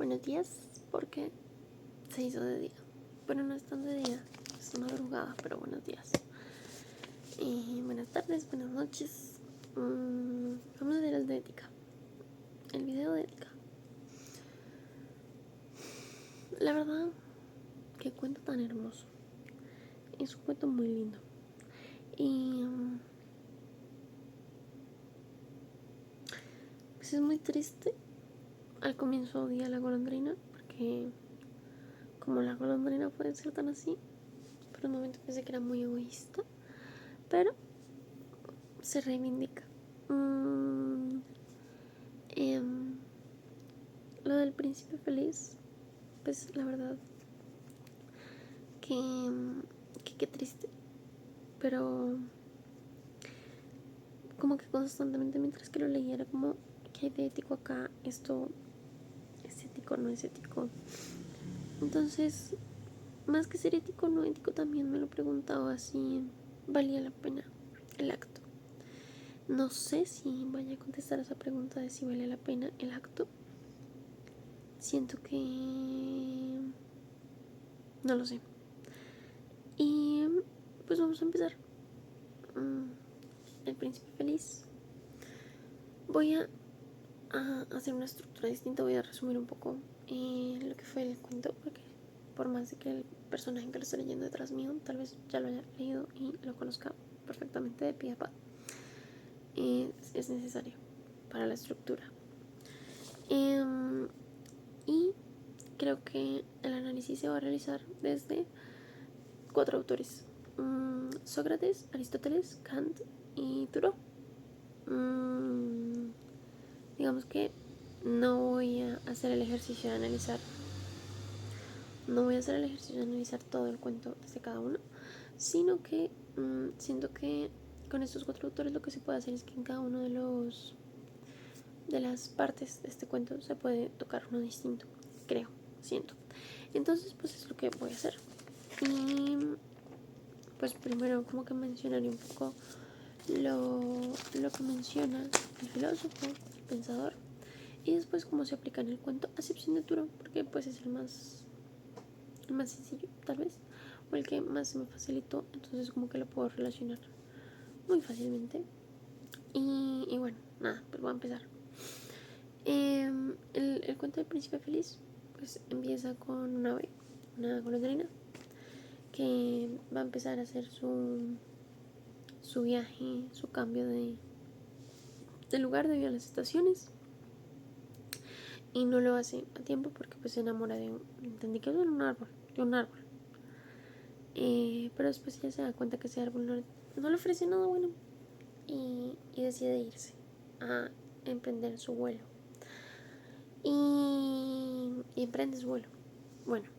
Buenos días, porque se hizo de día. Bueno, no es tan de día, es madrugada, pero buenos días. Y buenas tardes, buenas noches. Vamos a ver el de ética. El video de ética. La verdad, qué cuento tan hermoso. Es un cuento muy lindo. Y pues es muy triste. Al comienzo odia a la golondrina, porque como la golondrina puede ser tan así, por un momento pensé que era muy egoísta, pero se reivindica. Lo del príncipe feliz, pues la verdad que qué triste, pero como que constantemente mientras que lo leía era como, ¿qué hay de ético acá? Esto es ético, no es ético. Entonces, más que ser ético o no ético, también me lo preguntaba si valía la pena el acto. No sé si vaya a contestar esa pregunta de si vale la pena el acto. Siento que no lo sé. Y pues vamos a empezar. El príncipe feliz. Voy a hacer una estructura distinta. Voy a resumir un poco lo que fue el cuento, porque por más de que el personaje que lo está leyendo detrás mío tal vez ya lo haya leído y lo conozca perfectamente de pie a pa, es necesario para la estructura. Y creo que el análisis se va a realizar desde 4 autores: Sócrates, Aristóteles, Kant y Thoreau. Digamos que no voy a hacer el ejercicio de analizar, todo el cuento desde cada uno, sino que siento que con estos 4 autores lo que se puede hacer es que en cada uno de las partes de este cuento se puede tocar uno distinto, siento. Entonces, pues es lo que voy a hacer. Y pues primero como que mencionaré un poco lo que menciona el filósofo, el pensador, y después cómo se aplica en el cuento, a excepción de Thoreau, porque pues es el más sencillo tal vez, o el que más se me facilitó, entonces como que lo puedo relacionar muy fácilmente. Y bueno, nada, pues voy a empezar. El cuento del príncipe feliz pues empieza con una ave, una golondrina, que va a empezar a hacer su viaje, su cambio de lugar debido a las estaciones, y no lo hace a tiempo porque pues se enamora entendí que era de un árbol, pero después ella se da cuenta que ese árbol no le ofrece nada bueno, y decide irse a emprender su vuelo, y emprende su vuelo. Bueno,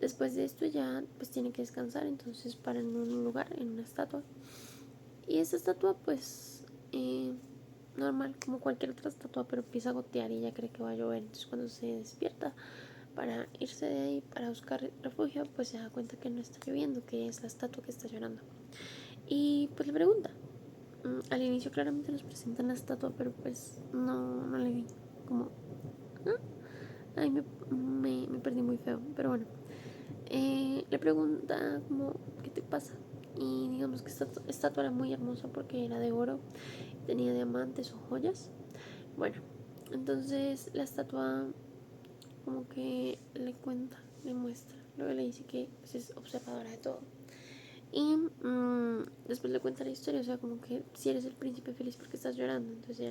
después de esto ya pues tiene que descansar, entonces para en un lugar, en una estatua, y esa estatua pues normal como cualquier otra estatua, pero empieza a gotear y ella cree que va a llover. Entonces cuando se despierta para irse de ahí, para buscar refugio, pues se da cuenta que no está lloviendo, que es la estatua que está llorando. Y pues le pregunta. Al inicio claramente nos presentan la estatua, pero pues no le vi como... Ay, me perdí muy feo, pero bueno. Le pregunta como, ¿qué te pasa? Y digamos que esta estatua era muy hermosa porque era de oro, tenía diamantes o joyas. Bueno, entonces la estatua como que le cuenta, le muestra, luego le dice que pues, es observadora de todo. Y después le cuenta la historia, o sea, como que si eres el príncipe feliz porque estás llorando. Entonces ella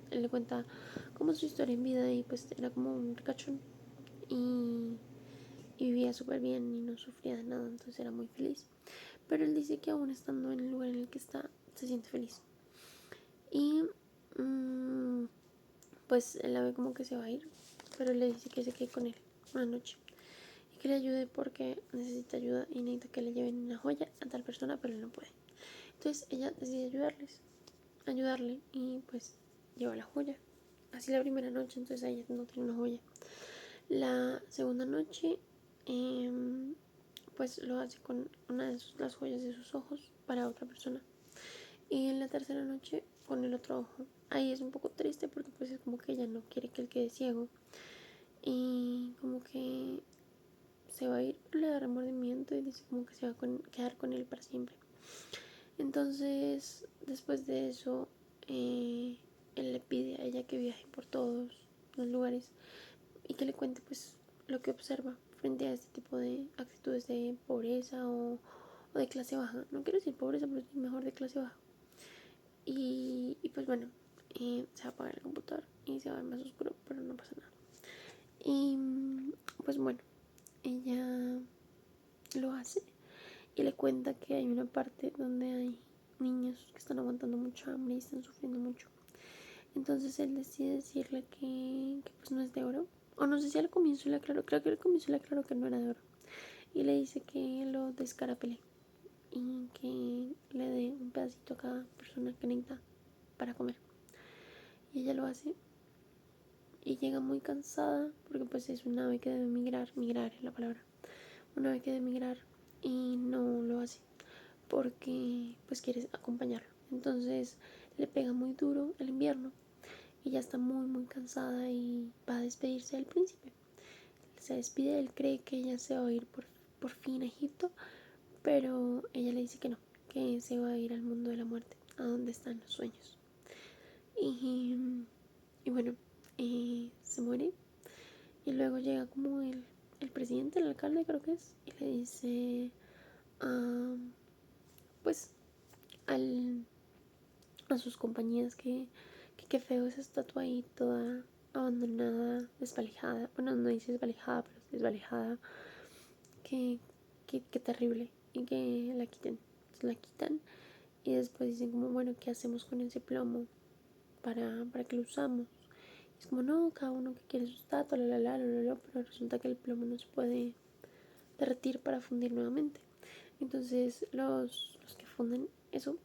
él le cuenta como su historia en vida, y pues era como un ricachón y vivía súper bien y no sufría de nada, entonces era muy feliz. Pero él dice que aún estando en el lugar en el que está, se siente feliz. Y pues él la ve como que se va a ir, pero él le dice que se quede con él una noche y que le ayude porque necesita ayuda y necesita que le lleven una joya a tal persona, pero él no puede. Entonces ella decide ayudarle, y pues lleva la joya. Así la primera noche, entonces ella no tiene una joya. La segunda noche pues lo hace con una de las joyas de sus ojos para otra persona. Y en la tercera noche con el otro ojo. Ahí es un poco triste porque pues es como que ella no quiere que él quede ciego. y como que se va a ir, pero le da remordimiento y dice como que se va a quedar con él para siempre. Entonces, después de eso, él le pide a ella que viaje por todos los lugares y que le cuente pues lo que observa frente a este tipo de actitudes de pobreza o de clase baja. No quiero decir pobreza, pero es mejor de clase baja. Y pues bueno, se va a apagar el computador y se va a ver más oscuro, pero no pasa nada. Y pues bueno, ella lo hace y le cuenta que hay una parte donde hay niños que están aguantando mucha hambre y están sufriendo mucho. Entonces él decide decirle que pues no es de oro. O no sé si al comienzo le aclaró, creo que al comienzo le aclaró que no era de oro. Y le dice que lo descarapele y que le dé un pedacito a cada persona que necesita para comer. Y ella lo hace y llega muy cansada porque pues es una ave que debe migrar es la palabra, una ave que debe migrar y no lo hace porque pues quiere acompañarlo. Entonces le pega muy duro el invierno y ya está muy cansada y va a despedirse del príncipe. Se despide, él cree que ella se va a ir por fin a Egipto, pero ella le dice que no, que se va a ir al mundo de la muerte, a donde están los sueños. Y, y bueno, se muere y luego llega como el presidente, el alcalde creo que es, y le dice, pues, al, a sus compañías que qué feo esa estatua ahí toda abandonada, desvalijada. Bueno, no dice desvalijada, pero desvalijada. Que, que terrible. Y que la quiten. Entonces la quitan y después dicen como, bueno, ¿qué hacemos con ese plomo? Para que lo usamos. Y es como, no, cada uno que quiere su estatua, pero resulta que el plomo no se puede derretir para fundir nuevamente. Entonces los que funden eso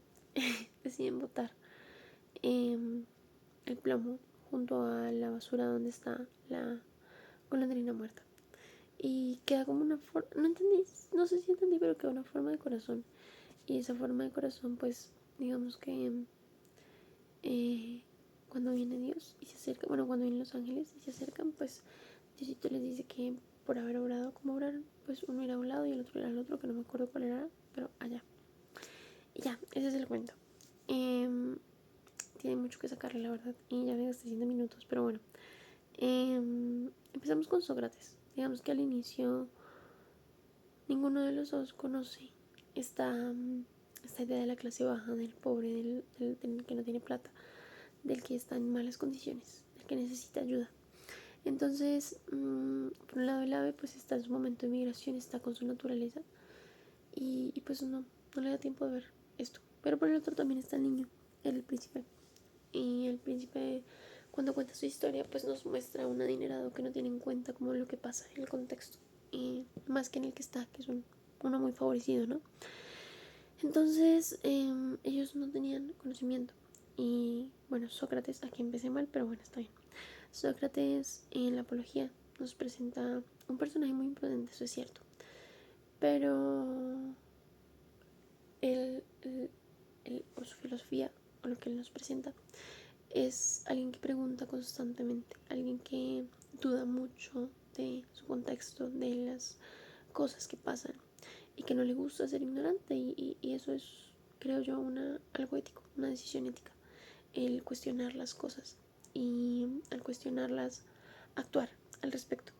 deciden botar el plomo junto a la basura donde está la golondrina muerta. Y queda como una forma, no entendí, no sé si entendí, pero queda una forma de corazón. Y esa forma de corazón, pues, digamos que eh, cuando viene Dios y se acerca, bueno, cuando vienen los ángeles y se acercan, pues Diosito les dice que por haber orado como oraron, pues uno irá a un lado y el otro irá al otro, que no me acuerdo cuál era, pero allá. Y ya, ese es el cuento. Eh, Tiene mucho que sacarle, la verdad, y ya me gasté 100 minutos, pero bueno. Empezamos con Sócrates. Digamos que al inicio ninguno de los dos conoce esta, esta idea de la clase baja, del pobre, del que no tiene plata, del que está en malas condiciones, del que necesita ayuda. Entonces, por un lado el ave pues está en su momento de migración, está con su naturaleza y pues no le da tiempo de ver esto. Pero por el otro también está el niño, el príncipe. Y el príncipe cuando cuenta su historia pues nos muestra un adinerado que no tiene en cuenta como lo que pasa en el contexto. Y más que en el que está, que es uno muy favorecido, ¿no? Entonces ellos no tenían conocimiento. Y bueno, Sócrates, aquí empecé mal, pero bueno, está bien. Sócrates en la apología nos presenta un personaje muy imprudente, eso es cierto. Pero o su filosofía, o lo que él nos presenta, es alguien que pregunta constantemente, alguien que duda mucho de su contexto, de las cosas que pasan y que no le gusta ser ignorante y eso es, creo yo, algo ético, una decisión ética, el cuestionar las cosas y al cuestionarlas actuar al respecto.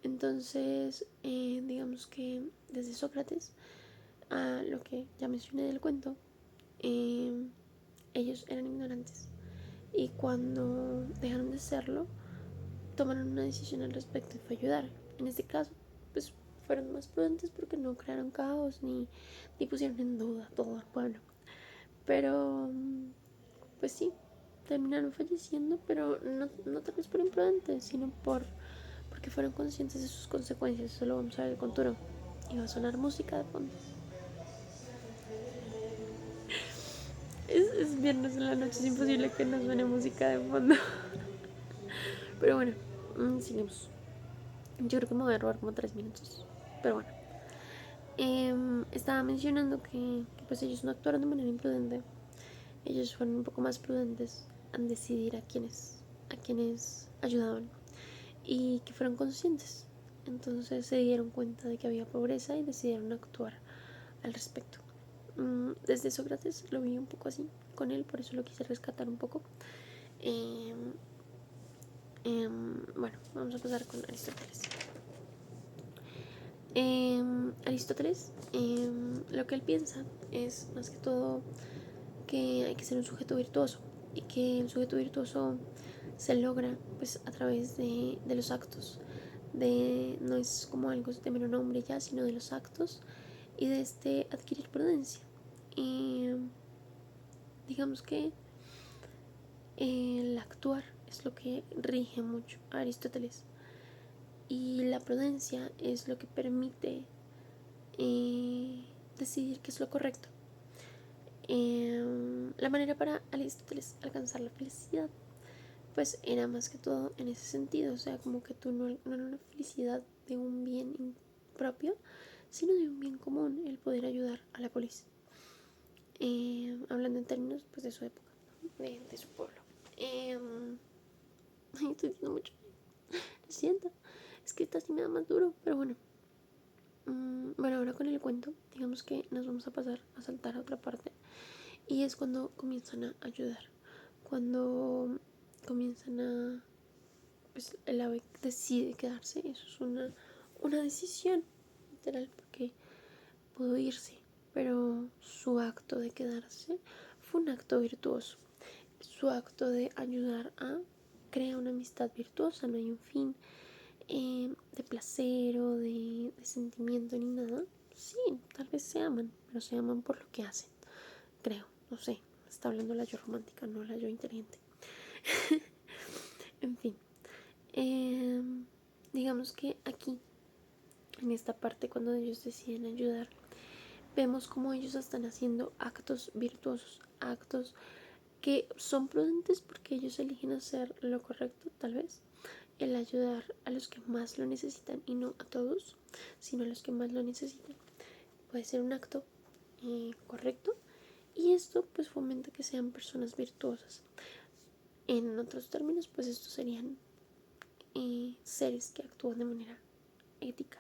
Entonces, digamos que desde Sócrates a lo que ya mencioné del cuento, ellos eran ignorantes y cuando dejaron de serlo, tomaron una decisión al respecto y fue ayudar. En este caso, pues fueron más prudentes porque no crearon caos ni pusieron en duda todo el pueblo. Pero, pues sí, terminaron falleciendo, pero no tal vez por imprudentes, sino porque fueron conscientes de sus consecuencias. Eso lo vamos a ver con Turo. Y va a sonar música de fondo. Es viernes en la noche, es imposible que no suene música de fondo. Pero bueno, sigamos. Yo creo que me voy a robar como 3 minutos. Pero bueno. Estaba mencionando que pues ellos no actuaron de manera imprudente. Ellos fueron un poco más prudentes en decidir a quienes ayudaban. y que fueron conscientes. Entonces se dieron cuenta de que había pobreza y decidieron actuar al respecto. Desde Sócrates lo vi un poco así con él, por eso lo quise rescatar un poco. Bueno, vamos a pasar con Aristóteles. Aristóteles, lo que él piensa es más que todo que hay que ser un sujeto virtuoso y que el sujeto virtuoso se logra pues a través de los actos, no es como algo de mero nombre ya, sino de los actos y de adquirir prudencia. Y digamos que el actuar es lo que rige mucho a Aristóteles y la prudencia es lo que permite decidir qué es lo correcto. La manera para Aristóteles alcanzar la felicidad pues era más que todo en ese sentido, o sea, como que tú no era una felicidad de un bien propio, sino de un bien común, el poder ayudar a la polis. Hablando en términos pues de su época, de su pueblo. Ay, estoy diciendo mucho, lo siento, es que esta sí me da más duro, pero bueno. Bueno, ahora con el cuento, digamos que nos vamos a pasar a saltar a otra parte. Y es cuando comienzan a ayudar. Cuando comienzan a... Pues el ave decide quedarse. Eso es una decisión, literal, porque pudo irse. Pero su acto de quedarse fue un acto virtuoso. Su acto de ayudar a crear una amistad virtuosa. No hay un fin de placer o de sentimiento ni nada. Sí, tal vez se aman, pero se aman por lo que hacen, creo, no sé, está hablando la yo romántica, no la yo inteligente. En fin, eh, digamos que aquí, en esta parte, cuando ellos deciden ayudar, vemos como ellos están haciendo actos virtuosos, actos que son prudentes porque ellos eligen hacer lo correcto, tal vez, el ayudar a los que más lo necesitan y no a todos, sino a los que más lo necesitan. Puede ser un acto correcto y esto pues fomenta que sean personas virtuosas. En otros términos, pues estos serían seres que actúan de manera ética.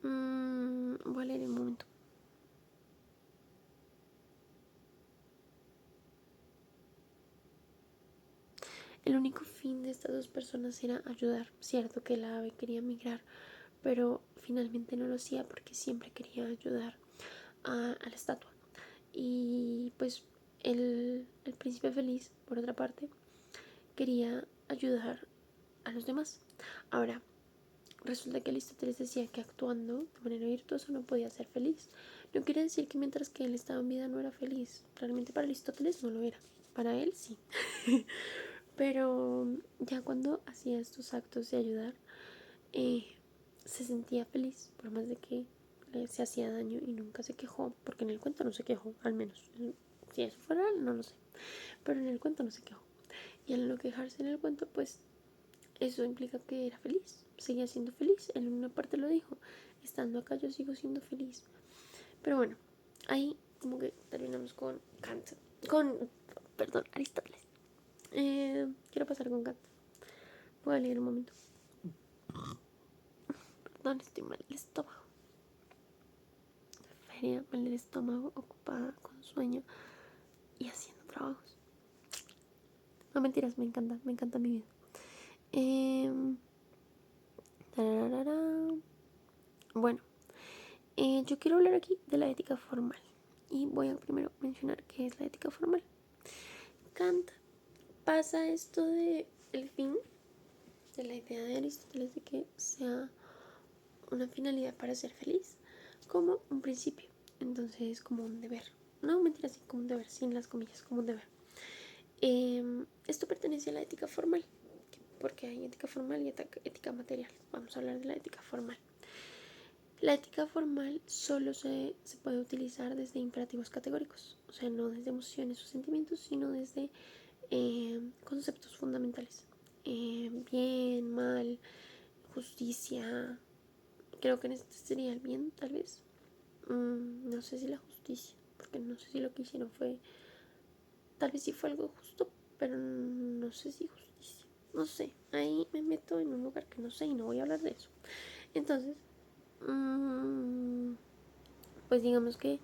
Voy a leer un momento. El único fin de estas dos personas era ayudar. Cierto que la ave quería migrar, pero finalmente no lo hacía porque siempre quería ayudar a la estatua. Y pues el príncipe feliz, por otra parte, quería ayudar a los demás. Ahora, resulta que Aristóteles decía que actuando de manera virtuosa no podía ser feliz. No quiere decir que mientras que él estaba en vida no era feliz. Realmente para Aristóteles no lo era. Para él sí. Pero ya cuando hacía estos actos de ayudar, eh, se sentía feliz, por más de que se hacía daño y nunca se quejó, porque en el cuento no se quejó, al menos. Si eso fuera real, no lo sé. Pero en el cuento no se quejó. Y al no quejarse en el cuento, pues eso implica que era feliz, seguía siendo feliz. En una parte lo dijo, estando acá yo sigo siendo feliz. Pero bueno, ahí como que terminamos con Kant, perdón, Aristóteles. Quiero pasar con Kant. Voy a leer un momento. Perdón, estoy mal del estómago. Feria, mal del estómago, ocupada con sueño y haciendo trabajos. No mentiras, me encanta mi vida. Bueno, yo quiero hablar aquí de la ética formal y voy a primero mencionar qué es la ética formal. Kant pasa esto de el fin, de la idea de Aristóteles de que sea una finalidad para ser feliz, como un principio, entonces como un deber. No, mentira, sí, como un deber, sin las comillas, como un deber. Esto pertenece a la ética formal, porque hay ética formal y ética material. Vamos a hablar de la ética formal. La ética formal solo se puede utilizar desde imperativos categóricos, o sea, no desde emociones o sentimientos, sino desde conceptos fundamentales. Bien, mal, justicia. Creo que en este sería el bien, tal vez. No sé si la justicia, porque no sé si lo que hicieron fue... Tal vez sí fue algo justo, pero no sé si justicia. no sé, ahí me meto en un lugar que no sé y no voy a hablar de eso. Entonces, pues digamos que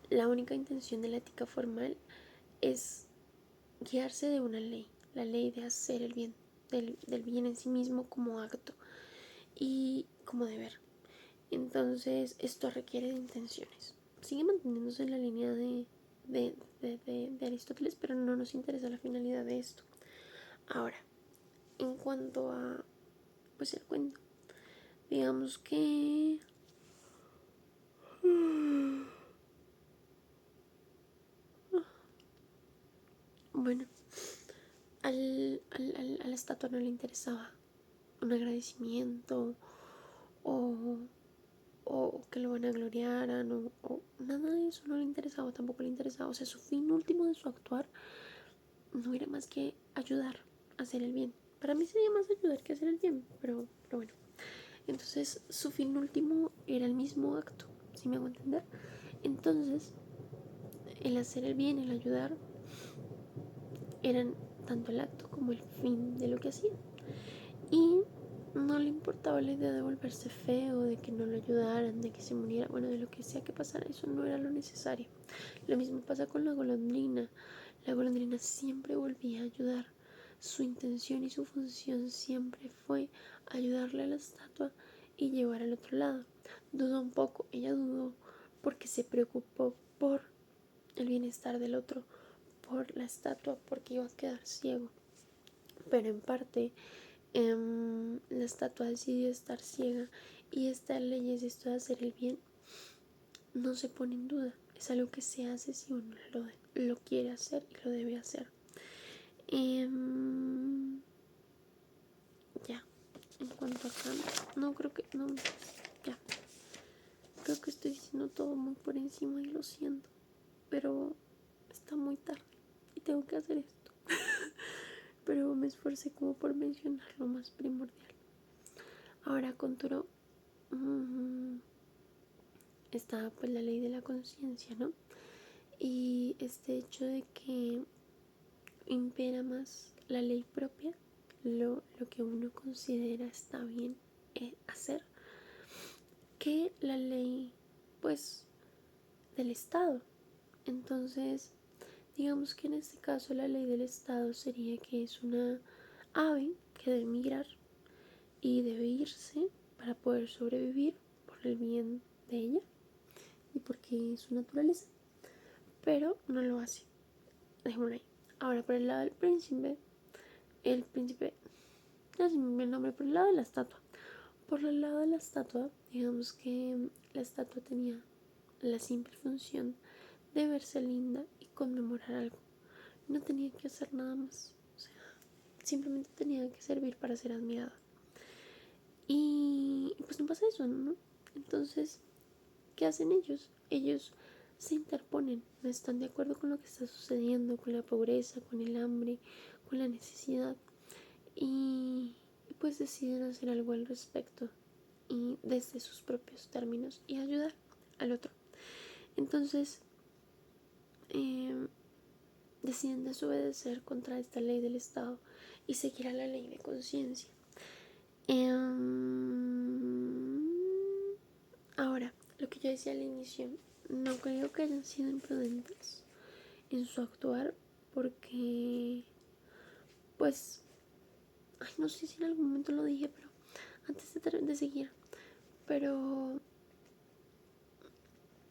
la única intención de la ética formal es guiarse de una ley, la ley de hacer el bien, del bien en sí mismo como acto y como deber. Entonces, esto requiere de intenciones. Sigue manteniéndose en la línea de Aristóteles, pero no nos interesa la finalidad de esto. Ahora, en cuanto a, pues el cuento, digamos que bueno, a la estatua no le interesaba un agradecimiento o, o que lo van a gloriaran o nada de eso no le interesaba, tampoco le interesaba. O sea, su fin último de su actuar no era más que ayudar a hacer el bien. Para mí sería más ayudar que hacer el bien, pero bueno. Entonces su fin último era el mismo acto, ¿sí me hago entender? Entonces el hacer el bien, el ayudar, eran tanto el acto como el fin de lo que hacía. Y no le importaba la idea de volverse feo, de que no lo ayudaran, de que se muriera, bueno, de lo que sea que pasara, eso no era lo necesario. Lo mismo pasa con la golondrina. La golondrina siempre volvía a ayudar. Su intención y su función siempre fue ayudarle a la estatua y llevar al otro lado. Dudó un poco, ella dudó porque se preocupó por el bienestar del otro, por la estatua, porque iba a quedar ciego. Pero en parte la estatua decidió estar ciega y esta ley es esto de hacer el bien no se pone en duda, es algo que se hace si uno lo quiere hacer y lo debe hacer. Ya, en cuanto a cambio, no creo que, no, ya, creo que estoy diciendo todo muy por encima y lo siento, pero está muy tarde y tengo que hacer esto. Pero me esforcé como por mencionar lo más primordial. Ahora con Turo está pues la ley de la conciencia, ¿no? Y este hecho de que impera más la ley propia, lo que uno considera está bien hacer, que la ley pues del Estado. Entonces, digamos que en este caso la ley del Estado sería que es una ave que debe migrar y debe irse para poder sobrevivir por el bien de ella y porque es su naturaleza, pero no lo hace. Dejémoslo ahí. Ahora, por el lado del príncipe, el príncipe, ya se me olvidó el nombre, por el lado de la estatua. Por el lado de la estatua, digamos que la estatua tenía la simple función de verse linda y conmemorar algo. No tenía que hacer nada más. O sea, simplemente tenía que servir para ser admirada. Y pues no pasa eso, ¿no? Entonces, ¿qué hacen ellos? Ellos se interponen, no están de acuerdo con lo que está sucediendo, con la pobreza, con el hambre, con la necesidad. Y pues deciden hacer algo al respecto y desde sus propios términos y ayudar al otro. Entonces eh, deciden desobedecer contra esta ley del Estado y seguir a la ley de conciencia. Eh, Ahora, lo que yo decía al inicio, no creo que hayan sido imprudentes en su actuar porque, pues, ay, no sé si en algún momento lo dije, pero antes de seguir, pero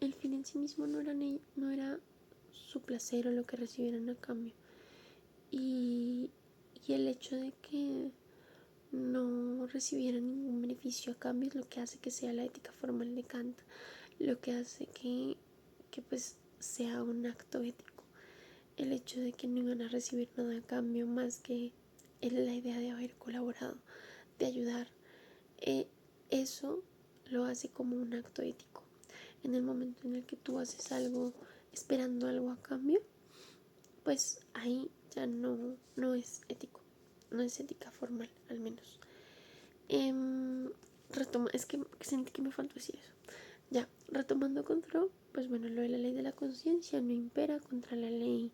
el fin en sí mismo no era su placer o lo que recibieran a cambio. Y, y el hecho de que no recibieran ningún beneficio a cambio es lo que hace que sea la ética formal de Kant, lo que hace que pues sea un acto ético. El hecho de que no iban a recibir nada a cambio más que la idea de haber colaborado, de ayudar, eso lo hace como un acto ético. En el momento en el que tú haces algo esperando algo a cambio, pues ahí ya no es ético, no es ética formal al menos. Es que sentí que me faltó decir eso. Ya, retomando contra, pues bueno, lo de la ley de la conciencia no impera contra la ley,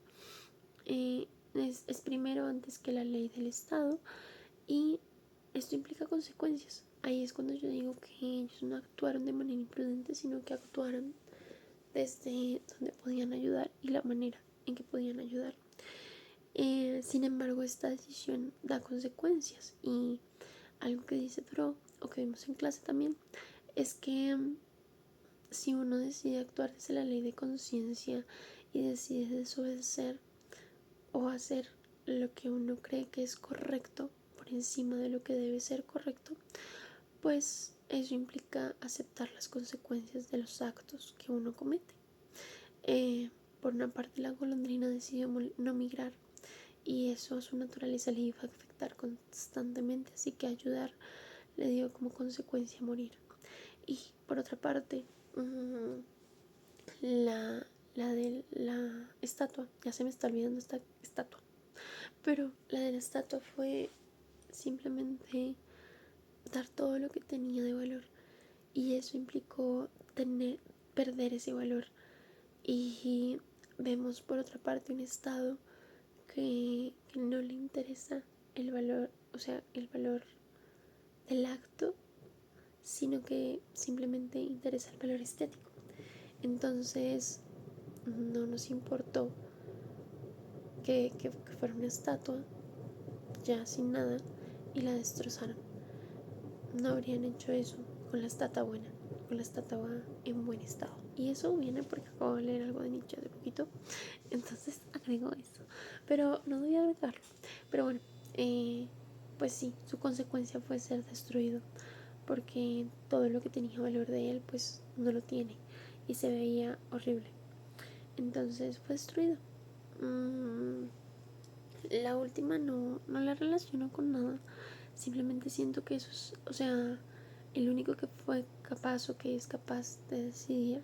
es primero antes que la ley del Estado. Y esto implica consecuencias. Ahí es cuando yo digo que ellos no actuaron de manera imprudente, sino que actuaron desde donde podían ayudar y la manera en que podían ayudar. Sin embargo, esta decisión da consecuencias, y algo que dice Thoreau, o que vimos en clase también, es que si uno decide actuar desde la ley de conciencia y decide desobedecer o hacer lo que uno cree que es correcto por encima de lo que debe ser correcto, pues eso implica aceptar las consecuencias de los actos que uno comete. Por una parte, la golondrina decidió no migrar, y eso a su naturaleza le iba a afectar constantemente, así que ayudar le dio como consecuencia morir. Y por otra parte, la de la estatua, ya se me está olvidando esta estatua, pero la de la estatua fue simplemente dar todo lo que tenía de valor, y eso implicó perder ese valor. Y vemos por otra parte un estado que no le interesa el valor, o sea, el valor del acto, sino que simplemente interesa el valor estético. Entonces no nos importó que fuera una estatua ya sin nada y la destrozaron. No habrían hecho eso con la estatua buena, con la estatua en buen estado. Y eso viene porque acabo de leer algo de Nietzsche de poquito, entonces agrego eso, pero no debía agregarlo. Pero bueno, pues sí, su consecuencia fue ser destruido, porque todo lo que tenía valor de él pues no lo tiene, y se veía horrible. Entonces fue destruido. La última no la relaciono con nada. Simplemente siento que eso es, o sea, el único que fue capaz o que es capaz de decidir,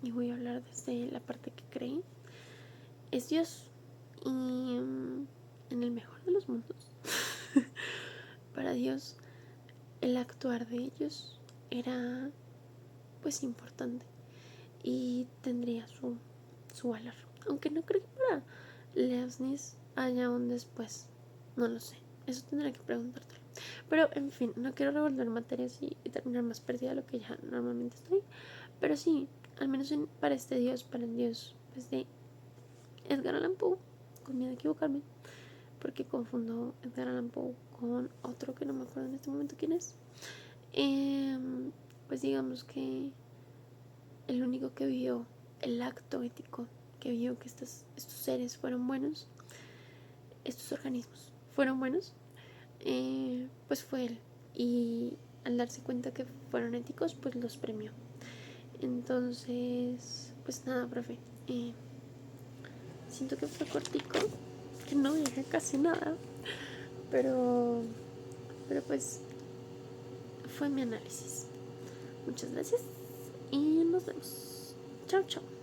y voy a hablar desde la parte que creí, es Dios. Y en el mejor de los mundos, para Dios, el actuar de ellos era pues importante y tendría su valor. Aunque no creo que para Leibniz haya un después. No lo sé. Eso tendré que preguntártelo. Pero en fin, no quiero revolver materias y terminar más perdida de lo que ya normalmente estoy. Pero sí, al menos para este Dios, para el Dios pues, de Edgar Allan Poe, con miedo a equivocarme, porque confundo Edgar Allan Poe con otro que no me acuerdo en este momento quién es. Pues digamos que el único que vio el acto ético, que vio que estos seres fueron buenos, estos organismos fueron buenos, pues fue él. Y al darse cuenta que fueron éticos, pues los premió. Entonces, pues nada, profe. Siento que fue cortico, que no dije casi nada, pero pues fue mi análisis. Muchas gracias y nos vemos. Chao, chao.